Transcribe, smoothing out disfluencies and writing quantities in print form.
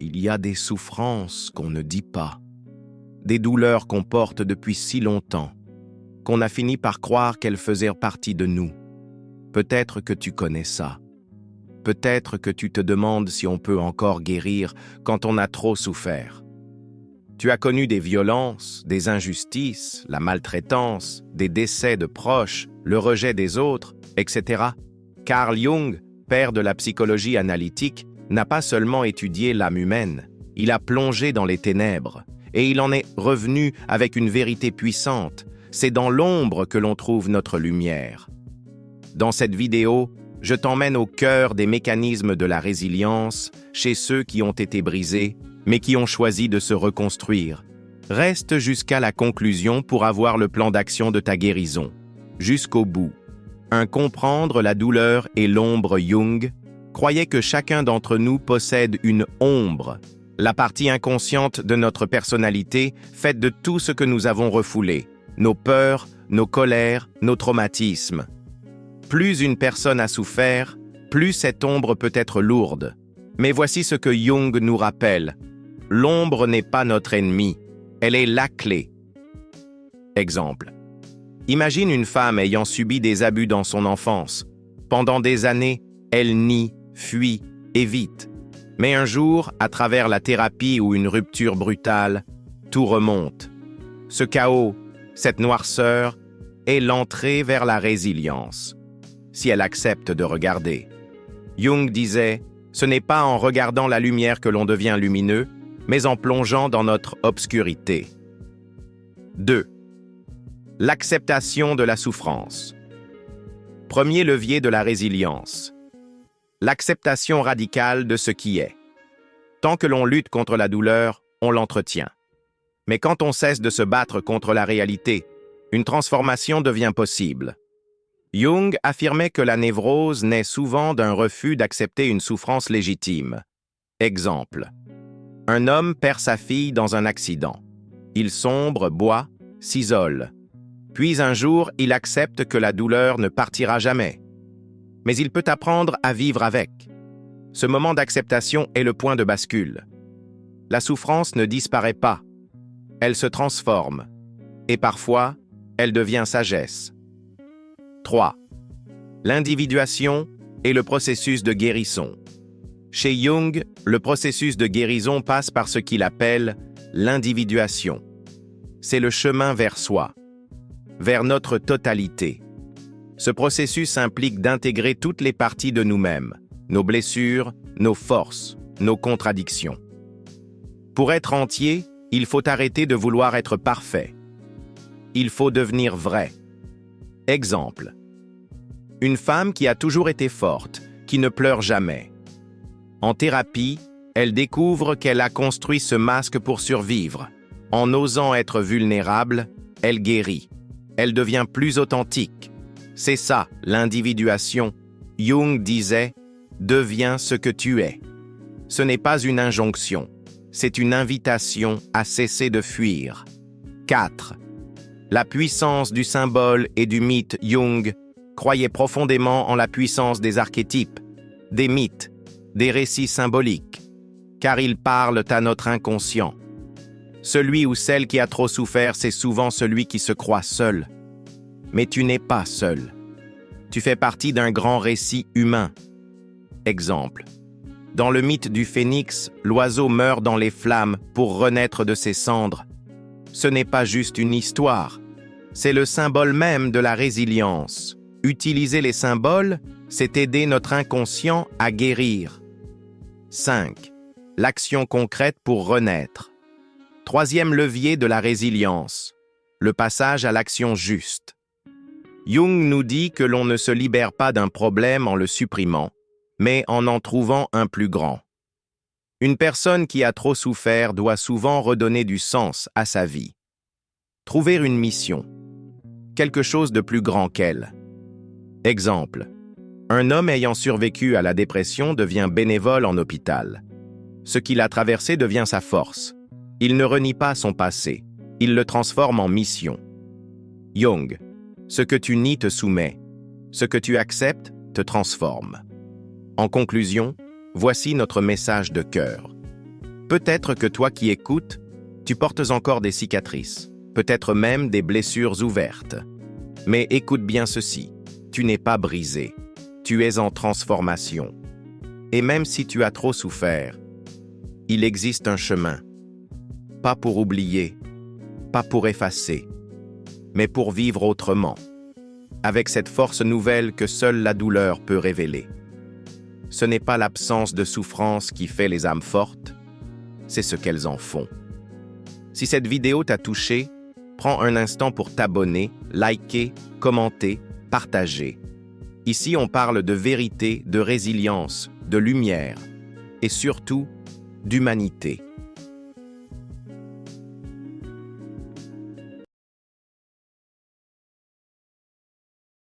il y a des souffrances qu'on ne dit pas, des douleurs qu'on porte depuis si longtemps, qu'on a fini par croire qu'elles faisaient partie de nous. Peut-être que tu connais ça. Peut-être que tu te demandes si on peut encore guérir quand on a trop souffert. Tu as connu des violences, des injustices, la maltraitance, des décès de proches, le rejet des autres, etc. Carl Jung, père de la psychologie analytique, n'a pas seulement étudié l'âme humaine, il a plongé dans les ténèbres, et il en est revenu avec une vérité puissante. C'est dans l'ombre que l'on trouve notre lumière. Dans cette vidéo, je t'emmène au cœur des mécanismes de la résilience chez ceux qui ont été brisés, mais qui ont choisi de se reconstruire. Reste jusqu'à la conclusion pour avoir le plan d'action de ta guérison. Jusqu'au bout. Comprendre la douleur et l'ombre. Jung croyait que chacun d'entre nous possède une ombre, la partie inconsciente de notre personnalité faite de tout ce que nous avons refoulé, nos peurs, nos colères, nos traumatismes. Plus une personne a souffert, plus cette ombre peut être lourde. Mais voici ce que Jung nous rappelle. L'ombre n'est pas notre ennemi, elle est la clé. Exemple. Imagine une femme ayant subi des abus dans son enfance. Pendant des années, elle nie, fuit, évite. Mais un jour, à travers la thérapie ou une rupture brutale, tout remonte. Ce chaos, cette noirceur, est l'entrée vers la résilience. Si elle accepte de regarder. Jung disait, ce n'est pas en regardant la lumière que l'on devient lumineux, mais en plongeant dans notre obscurité. 2. L'acceptation de la souffrance. Premier levier de la résilience. L'acceptation radicale de ce qui est. Tant que l'on lutte contre la douleur, on l'entretient. Mais quand on cesse de se battre contre la réalité, une transformation devient possible. Jung affirmait que la névrose naît souvent d'un refus d'accepter une souffrance légitime. Exemple. Un homme perd sa fille dans un accident. Il sombre, boit, s'isole. Puis un jour, il accepte que la douleur ne partira jamais. Mais il peut apprendre à vivre avec. Ce moment d'acceptation est le point de bascule. La souffrance ne disparaît pas. Elle se transforme. Et parfois, elle devient sagesse. 3. L'individuation et le processus de guérison. Chez Jung, le processus de guérison passe par ce qu'il appelle l'individuation. C'est le chemin vers soi, vers notre totalité. Ce processus implique d'intégrer toutes les parties de nous-mêmes, nos blessures, nos forces, nos contradictions. Pour être entier, il faut arrêter de vouloir être parfait. Il faut devenir vrai. Exemple. Une femme qui a toujours été forte, qui ne pleure jamais. En thérapie, elle découvre qu'elle a construit ce masque pour survivre. En osant être vulnérable, elle guérit. Elle devient plus authentique. C'est ça, l'individuation. Jung disait « Deviens ce que tu es ». Ce n'est pas une injonction, c'est une invitation à cesser de fuir. 4. La puissance du symbole et du mythe. Jung croyait profondément en la puissance des archétypes, des mythes, des récits symboliques, car ils parlent à notre inconscient. Celui ou celle qui a trop souffert, c'est souvent celui qui se croit seul. Mais tu n'es pas seul. Tu fais partie d'un grand récit humain. Exemple. Dans le mythe du phénix, l'oiseau meurt dans les flammes pour renaître de ses cendres. Ce n'est pas juste une histoire, c'est le symbole même de la résilience. Utiliser les symboles, c'est aider notre inconscient à guérir. 5. L'action concrète pour renaître. Troisième levier de la résilience, le passage à l'action juste. Jung nous dit que l'on ne se libère pas d'un problème en le supprimant, mais en trouvant un plus grand. Une personne qui a trop souffert doit souvent redonner du sens à sa vie. Trouver une mission, quelque chose de plus grand qu'elle. Exemple. Un homme ayant survécu à la dépression devient bénévole en hôpital. Ce qu'il a traversé devient sa force. Il ne renie pas son passé, il le transforme en mission. Jung. Ce que tu nies te soumet. Ce que tu acceptes te transforme. En conclusion, voici notre message de cœur. Peut-être que toi qui écoutes, tu portes encore des cicatrices, peut-être même des blessures ouvertes. Mais écoute bien ceci, tu n'es pas brisé, tu es en transformation. Et même si tu as trop souffert, il existe un chemin. Pas pour oublier, pas pour effacer, mais pour vivre autrement, avec cette force nouvelle que seule la douleur peut révéler. Ce n'est pas l'absence de souffrance qui fait les âmes fortes, c'est ce qu'elles en font. Si cette vidéo t'a touché, prends un instant pour t'abonner, liker, commenter, partager. Ici, on parle de vérité, de résilience, de lumière et surtout d'humanité.